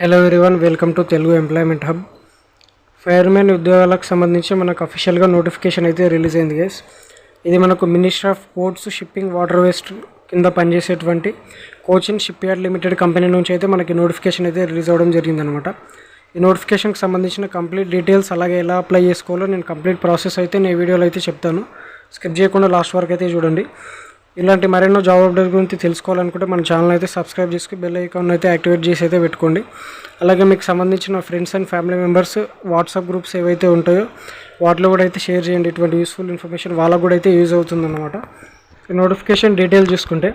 Hello everyone, welcome to Telugu employment hub. Firemen ఉద్యోగాలకు సంబంధించి మనకు అఫీషియల్గా నోటిఫికేషన్ అయితే రిలీజ్ అయింది గైస్. ఇది మనకు ministry of ports, shipping, water waste కింద పనిచేసేటువంటి Cochin ship yard limited company నుంచి అయితే మనకి నోటిఫికేషన్ అయితే రిలీజ్ అవ్వడం జరిగిందనమాట. ఈ నోటిఫికేషన్కి సంబంధించిన కంప్లీట్ డీటెయిల్స్, అలాగే ఎలా అప్లై చేసుకోవాలో నేను కంప్లీట్ ప్రాసెస్ అయితే నేను వీడియోలో అయితే చెప్తాను. స్కిప్ చేయకుండా లాస్ట్ వరకు అయితే చూడండి. ఇలాంటి మరెన్నో జాబ్ అప్డేట్ గురించి తెలుసుకోవాలనుకుంటే మన ఛానల్ అయితే సబ్స్క్రైబ్ చేసుకుని బెల్ ఐకాన్ అయితే యాక్టివేట్ చేసి అయితే పెట్టుకోండి. అలాగే మీకు సంబంధించిన friends and family members WhatsApp groups ఏవైతే ఉంటాయో వాటిలో కూడా అయితే షేర్ చేయండి. ఇటువంటి యూస్ఫుల్ ఇన్ఫర్మేషన్ వాళ్ళకు కూడా అయితే యూజ్ అవుతుందన్నమాట. నోటిఫికేషన్ డీటెయిల్ చూసుకుంటే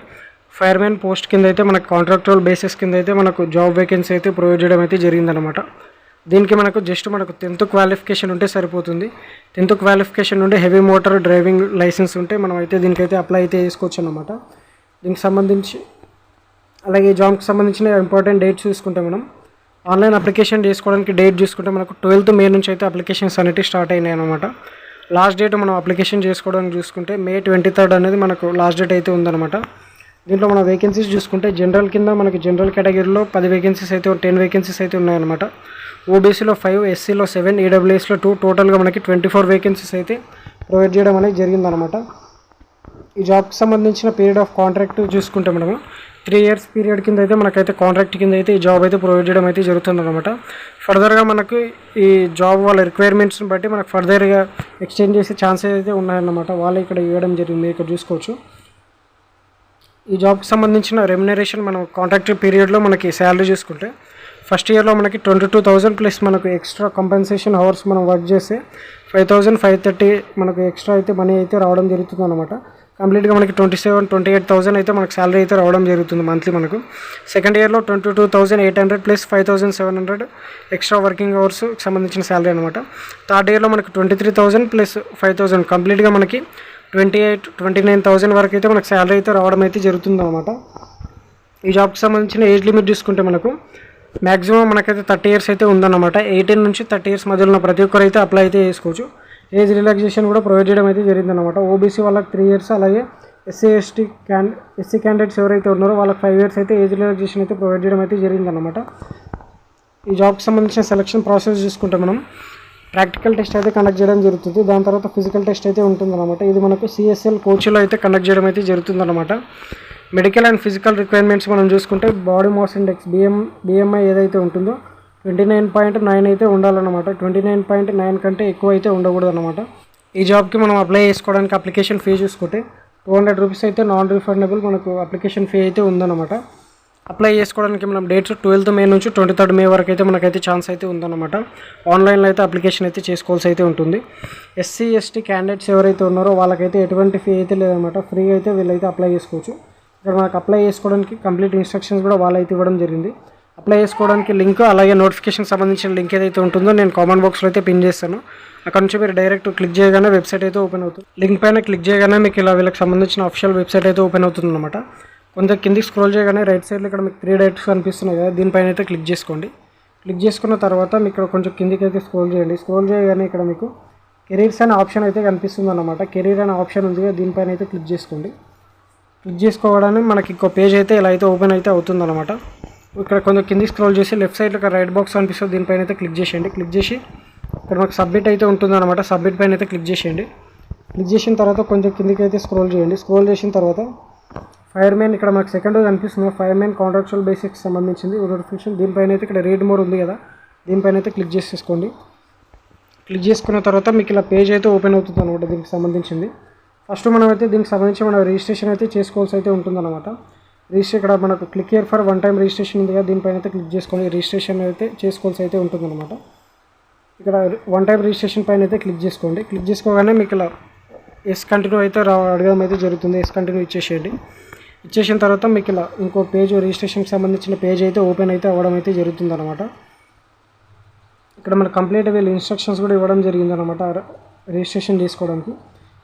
ఫైర్మెన్ పోస్ట్ కింద అయితే మనకు కాంట్రాక్చువల్ బేసిస్ కింద అయితే మనకు జాబ్ వేకెన్సీ అయితే ప్రొవైడ్ చేయడం అయితే జరిగిందనమాట. దీనికి మనకు 10th క్వాలిఫికేషన్ ఉంటే సరిపోతుంది. 10th క్వాలిఫికేషన్ నుండి హెవీ మోటార్ డ్రైవింగ్ లైసెన్స్ ఉంటే మనం అయితే దీనికైతే అప్లై అయితే చేసుకోవచ్చు అనమాట. దీనికి సంబంధించి అలాగే ఈ జాబ్కి సంబంధించిన ఇంపార్టెంట్ డేట్స్ చూసుకుంటే మనం ఆన్లైన్ అప్లికేషన్ చేసుకోవడానికి డేట్ చూసుకుంటే మనకు 12th మే నుంచి అయితే అప్లికేషన్స్ అనేవి స్టార్ట్ అయినాయి అనమాట. లాస్ట్ డేట్ మనం అప్లికేషన్ చేసుకోవడానికి చూసుకుంటే May 23 అనేది మనకు లాస్ట్ డేట్ అయితే ఉందన్నమాట. దీంట్లో మన వేకెన్సీస్ చూసుకుంటే జనరల్ కింద మనకి జనరల్ కేటగిరీలో 10 వేకెన్సీస్ అయితే 10 వేకెన్సీస్ అయితే ఉన్నాయన్నమాట. ఓబీసీలో 5, ఎస్సీలో 7, ఈడబ్ల్యూఎస్లో 2, టోటల్గా మనకి 24 వేకెన్సీస్ అయితే ప్రొవైడ్ చేయడం అనేది జరిగిందనమాట. ఈ జాబ్కి సంబంధించిన పీరియడ్ ఆఫ్ కాంట్రాక్ట్ చూసుకుంటే మనము 3 years పీరియడ్ కింద అయితే మనకైతే కాంట్రాక్ట్ కింద అయితే ఈ జాబ్ అయితే ప్రొవైడ్ చేయడం అయితే జరుగుతుందన్నమాట. ఫర్దర్గా మనకు ఈ జాబ్ వాళ్ళ రిక్వైర్మెంట్స్ని బట్టి మనకు ఫర్దర్గా ఎక్స్టెండ్ చేసే ఛాన్సెస్ అయితే ఉన్నాయన్నమాట. వాళ్ళు ఇక్కడ ఇవ్వడం జరిగింది, ఇక్కడ చూసుకోవచ్చు. ఈ జాబ్కి సంబంధించిన రెమ్యునరేషన్ మనం కాంట్రాక్ట్ పీరియడ్లో మనకి శాలరీ చూసుకుంటే ఫస్ట్ ఇయర్లో మనకి 22,000 ప్లస్ మనకు ఎక్స్ట్రా కంపెన్సేషన్ అవర్స్ మనం వర్క్ చేస్తే 5,530 మనకు ఎక్స్ట్రా అయితే మనీ అయితే రావడం జరుగుతుంది అనమాట. కంప్లీట్గా మనకి 28,000 అయితే మనకు శాలరీ అయితే రావడం జరుగుతుంది మంత్లీ. మనకు సెకండ్ ఇయర్లో 22,800 ప్లస్ 5,700 ఎక్స్ట్రా వర్కింగ్ అవర్స్ సంబంధించిన శాలరీ అనమాట. థర్డ్ ఇయర్లో మనకి 23,000 ప్లస్ 5,000 కంప్లీట్గా మనకి 29,000 వరకు అయితే మనకు శాలరీ అయితే రావడం అయితే జరుగుతుంది అనమాట. ఈ జాబ్కి సంబంధించిన ఏజ్ లిమిట్ చూసుకుంటే మనకు మ్యాక్సిమం మనకైతే 30 years అయితే ఉందన్నమాట. 18 నుంచి 30 years మధ్యలో ఉన్న ప్రతి ఒక్కరు అయితే అప్లై అయితే చేసుకోవచ్చు. ఏజ్ రిలాక్సేషన్ కూడా ప్రొవైడ్ చేయడం అయితే జరిగిందన్నమాట. ఓబీసీ వాళ్ళకి 3 years, అలాగే ఎస్సీ క్యాండిడేట్స్ ఎవరైతే ఉన్నారో వాళ్ళకి 5 years అయితే ఏజ్ రిలాక్సేషన్ అయితే ప్రొవైడ్ చేయడం అయితే జరిగిందన్నమాట. ఈ జాబ్కి సంబంధించిన సెలక్షన్ ప్రాసెస్ చూసుకుంటే మనం ప్రాక్టికల్ టెస్ట్ అయితే కండక్ట్ చేయడం జరుగుతుంది. దాని తర్వాత ఫిజికల్ టెస్ట్ అయితే ఉంటుందన్నమాట. ఇది మనకు CSL కోచ్లో అయితే కండక్ట్ చేయడం అయితే జరుగుతుందన్నమాట. మెడికల్ అండ్ ఫిజికల్ రిక్వైర్మెంట్స్ మనం చూసుకుంటే బాడీ మాస్ ఇండెక్స్ BMI ఏదైతే ఉంటుందో 29.9 అయితే ఉండాలన్నమాట. 29.9 కంటే ఎక్కువ అయితే ఉండకూడదు అనమాట. ఈ జాబ్కి మనం అప్లై చేసుకోవడానికి అప్లికేషన్ ఫీ చూసుకుంటే 200 రూపీస్ అయితే నాన్ రిఫండబుల్ మనకు అప్లికేషన్ ఫీ అయితే ఉందన్నమాట. అప్లై చేసుకోవడానికి మనం డేట్స్ 12th మే నుంచి 23rd మే వరకు అయితే మనకైతే ఛాన్స్ అయితే ఉందన్నమాట. ఆన్లైన్లో అయితే అప్లికేషన్ అయితే చేసుకోవాల్సి అయితే ఉంటుంది. SC ST క్యాండిడేట్స్ ఎవరైతే ఉన్నారో వాళ్ళకైతే ఎటువంటి ఫీ అయితే లేదన్నమాట. ఫ్రీగా అయితే వీళ్ళైతే అప్లై చేసుకోవచ్చు. ఇక్కడ మనకు అప్లై చేసుకోవడానికి కంప్లీట్ ఇన్స్ట్రక్షన్స్ కూడా వాళ్ళైతే ఇవ్వడం జరిగింది. అప్లై చేసుకోవడానికి లింక్, అలాగే నోటిఫికేషన్ సంబంధించిన లింక్ ఏదైతే ఉంటుందో నేను కామెంట్ బాక్స్లో అయితే పిన్ చేస్తాను. అక్కడ నుంచి మీరు డైరెక్ట్ క్లిక్ చేయగానే వెబ్సైట్ అయితే ఓపెన్ అవుతుంది. లింక్ పైన క్లిక్ చేయగానే మీకు ఇలా వీళ్ళకి సంబంధించిన అఫిషియల్ వెబ్సైట్ అయితే ఓపెన్ అవుతుంది అనమాట. కొంత కిందికి స్క్రోల్ చేయగానే రైట్ సైడ్లో ఇక్కడ మీకు 3 dots కనిపిస్తున్నాయి కదా, దీనిపైన అయితే క్లిక్ చేసుకోండి. క్లిక్ చేసుకున్న తర్వాత మీకు ఇక్కడ కొంచెం కిందికి అయితే స్క్రోల్ చేయండి. స్క్రోల్ చేయగానే ఇక్కడ మీకు కెరీర్స్ అనే ఆప్షన్ అయితే కనిపిస్తుంది అనమాట. కెరీర్ అనే ఆప్షన్ ఉంది కదా, దీనిపైన అయితే క్లిక్ చేసుకోండి. క్లిక్ చేసుకోవడానికి మనకి ఇంకో పేజ్ అయితే ఇలా అయితే ఓపెన్ అయితే అవుతుందన్నమాట. ఇక్కడ కొంచెం కింది స్క్రోల్ చేసి లెఫ్ట్ సైడ్లో ఒక రైట్ బాక్స్ అనిపిస్తుంది, దీనిపైన అయితే క్లిక్ చేసేయండి. క్లిక్ చేసి ఇక్కడ మనకు సబ్మిట్ అయితే ఉంటుందన్నమాట. సబ్మిట్ పైన అయితే క్లిక్ చేసేయండి. క్లిక్ చేసిన తర్వాత కొంచెం కిందికి అయితే స్క్రోల్ చేయండి. స్క్రోల్ చేసిన తర్వాత ఫైర్మెన్ ఇక్కడ మనకు సెకండ్ కనిపిస్తుంది, ఫైర్మెన్ కాంట్రాక్చువల్ బేసిక్స్ సంబంధించింది నోటిఫికేషన్. దీనిపైన అయితే ఇక్కడ రీడ్ మోర్ ఉంది కదా, దీనిపైన అయితే క్లిక్ చేసేసుకోండి. క్లిక్ చేసుకున్న తర్వాత మీకు ఇలా పేజ్ అయితే ఓపెన్ అవుతుంది అనమాట. దీనికి సంబంధించింది ఫస్ట్ మనం అయితే దీనికి సంబంధించి మనం రిజిస్ట్రేషన్ అయితే చేసుకోవాల్సి అయితే ఉంటుందన్నమాట. ఇక్కడ మనకు click here for 1 time registration ఉంది కదా, దీనిపైన అయితే క్లిక్ చేసుకోండి. రిజిస్ట్రేషన్ అయితే చేసుకోవాల్సి అయితే ఉంటుందన్నమాట. ఇక్కడ 1 time రిజిస్ట్రేషన్ పైన అయితే క్లిక్ చేసుకోండి. క్లిక్ చేసుకోగానే మీకు ఇలా ఎస్ కంటిన్యూ అయితే అడగడం అయితే జరుగుతుంది. ఎస్ కంటిన్యూ ఇచ్చేసేయండి. ఇచ్చేసిన తర్వాత మీకు ఇలా ఇంకో పేజ్ రిజిస్ట్రేషన్కి సంబంధించిన పేజ్ అయితే ఓపెన్ అయితే అవ్వడం అయితే జరుగుతుంది అనమాట. ఇక్కడ మనకు కంప్లీట్ వీళ్ళు ఇన్స్ట్రక్షన్స్ కూడా ఇవ్వడం జరిగిందనమాట. రిజిస్ట్రేషన్ చేసుకోవడానికి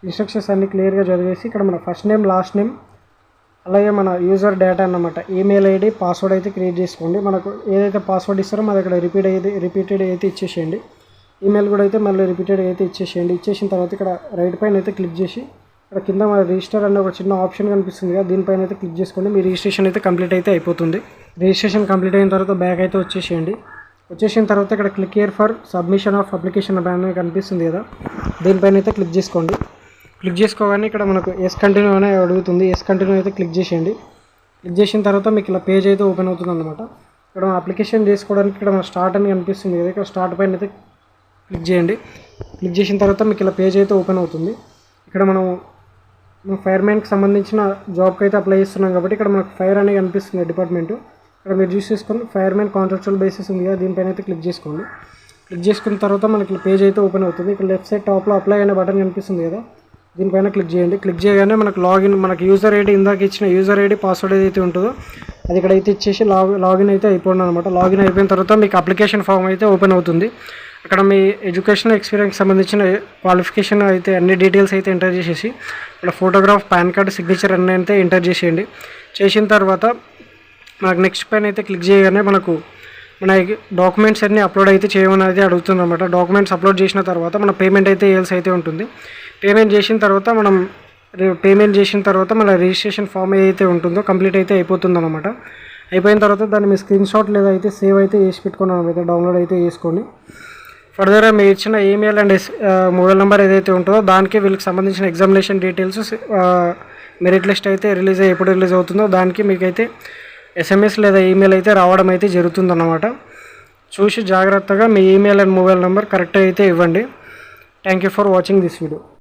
ఇన్స్ట్రక్షన్స్ అన్ని క్లియర్గా చదివేసి ఇక్కడ మన ఫస్ట్ నేమ్, లాస్ట్ నేమ్, అలాగే మన యూజర్ డేటా అన్నమాట, ఈమెయిల్ ID, పాస్వర్డ్ అయితే క్రియేట్ చేసుకోండి. మనకు ఏదైతే పాస్వర్డ్ ఇస్తారో అది ఇక్కడ రిపీటెడ్ అయితే ఇచ్చేసేయండి. ఈమెయిల్ కూడా అయితే మళ్ళీ రిపీటెడ్ అయితే ఇచ్చేసేయండి. ఇచ్చేసిన తర్వాత ఇక్కడ రైట్ పైన అయితే క్లిక్ చేసి ఇక్కడ కింద మన రిజిస్టర్ అనే ఒక చిన్న ఆప్షన్ కనిపిస్తుంది కదా, దీనిపైన అయితే క్లిక్ చేసుకోండి. మీ రిజిస్ట్రేషన్ అయితే కంప్లీట్ అయితే అయిపోతుంది. రిజిస్ట్రేషన్ కంప్లీట్ అయిన తర్వాత బ్యాక్ అయితే వచ్చేసేయండి. వచ్చేసిన తర్వాత ఇక్కడ click here for submission of application అనేది కనిపిస్తుంది కదా, దీనిపైన అయితే క్లిక్ చేసుకోండి. క్లిక్ చేసుకోగానే ఇక్కడ మనకు ఎస్ కంటిన్యూ అనే అడుగుతుంది. ఎస్ కంటిన్యూ అయితే క్లిక్ చేసేయండి. క్లిక్ చేసిన తర్వాత మీకు ఇలా పేజ్ అయితే ఓపెన్ అవుతుంది అనమాట. ఇక్కడ అప్లికేషన్ చేసుకోవడానికి ఇక్కడ మన స్టార్ట్ అని కనిపిస్తుంది కదా, ఇక్కడ స్టార్ట్ పైన అయితే క్లిక్ చేయండి. క్లిక్ చేసిన తర్వాత మీకు ఇలా పేజ్ అయితే ఓపెన్ అవుతుంది. ఇక్కడ మనం ఫైర్మ్యాన్కి సంబంధించిన జాబ్కి అయితే అప్లై చేస్తున్నాం కాబట్టి ఇక్కడ మనకు ఫైర్ అనేది కనిపిస్తుంది డిపార్ట్మెంట్. ఇక్కడ మీరు చూస్ చేసుకోండి, ఫైర్మ్యాన్ కాంట్రాక్చువల్ బేసిస్ ఉంది కదా, దీనిపైన అయితే క్లిక్ చేసుకోండి. క్లిక్ చేసుకున్న తర్వాత మనకి పేజ్ అయితే ఓపెన్ అవుతుంది. ఇక్కడ లెఫ్ట్ సైడ్ టాప్లో అప్లై అనే బటన్ కనిపిస్తుంది కదా, దీనిపైన క్లిక్ చేయండి. క్లిక్ చేయగానే మనకు మనకి యూజర్ ఐడి, ఇందాక ఇచ్చిన యూజర్ ఐడి పాస్వర్డ్ ఏదైతే ఉంటుందో అది ఇక్కడైతే ఇచ్చేసి లాగిన్ అయితే అయిపోయింది అనమాట. లాగిన్ అయిపోయిన తర్వాత మీకు అప్లికేషన్ ఫామ్ అయితే ఓపెన్ అవుతుంది. అక్కడ మీ ఎడ్యుకేషన్ ఎక్స్పీరియన్స్ సంబంధించిన క్వాలిఫికేషన్ అయితే అన్ని డీటెయిల్స్ అయితే ఎంటర్ చేసేసి ఇక్కడ ఫోటోగ్రాఫ్, పాన్ కార్డ్, సిగ్నేచర్ అన్నీ అయితే ఎంటర్ చేసేయండి. చేసిన తర్వాత మనకు నెక్స్ట్ పైన అయితే క్లిక్ చేయగానే మన డాక్యుమెంట్స్ అన్నీ అప్లోడ్ అయితే చేయమని అయితే అడుగుతుంది అనమాట. డాక్యుమెంట్స్ అప్లోడ్ చేసిన తర్వాత మన పేమెంట్ అయితే వేయాల్సి అయితే ఉంటుంది. పేమెంట్ చేసిన తర్వాత మన రిజిస్ట్రేషన్ ఫామ్ ఏదైతే ఉంటుందో కంప్లీట్ అయితే అయిపోతుంది అనమాట. అయిపోయిన తర్వాత దాన్ని మీ స్క్రీన్ షాట్ లేదా అయితే సేవ్ అయితే చేసి పెట్టుకున్నాను అయితే డౌన్లోడ్ అయితే చేసుకోండి. ఫర్దర్గా మీరు ఇచ్చిన ఈమెయిల్ అండ్ మొబైల్ నెంబర్ ఏదైతే ఉంటుందో దానికి వీళ్ళకి సంబంధించిన ఎగ్జామినేషన్ డీటెయిల్స్, మెరిట్ లిస్ట్ అయితే ఎప్పుడు రిలీజ్ అవుతుందో దానికి మీకైతే SMS లేదా ఈమెయిల్ అయితే రావడం అయితే జరుగుతుందన్నమాట. చూసి జాగ్రత్తగా మీ email and mobile number correct అయితే ఇవ్వండి. Thank you for watching this video.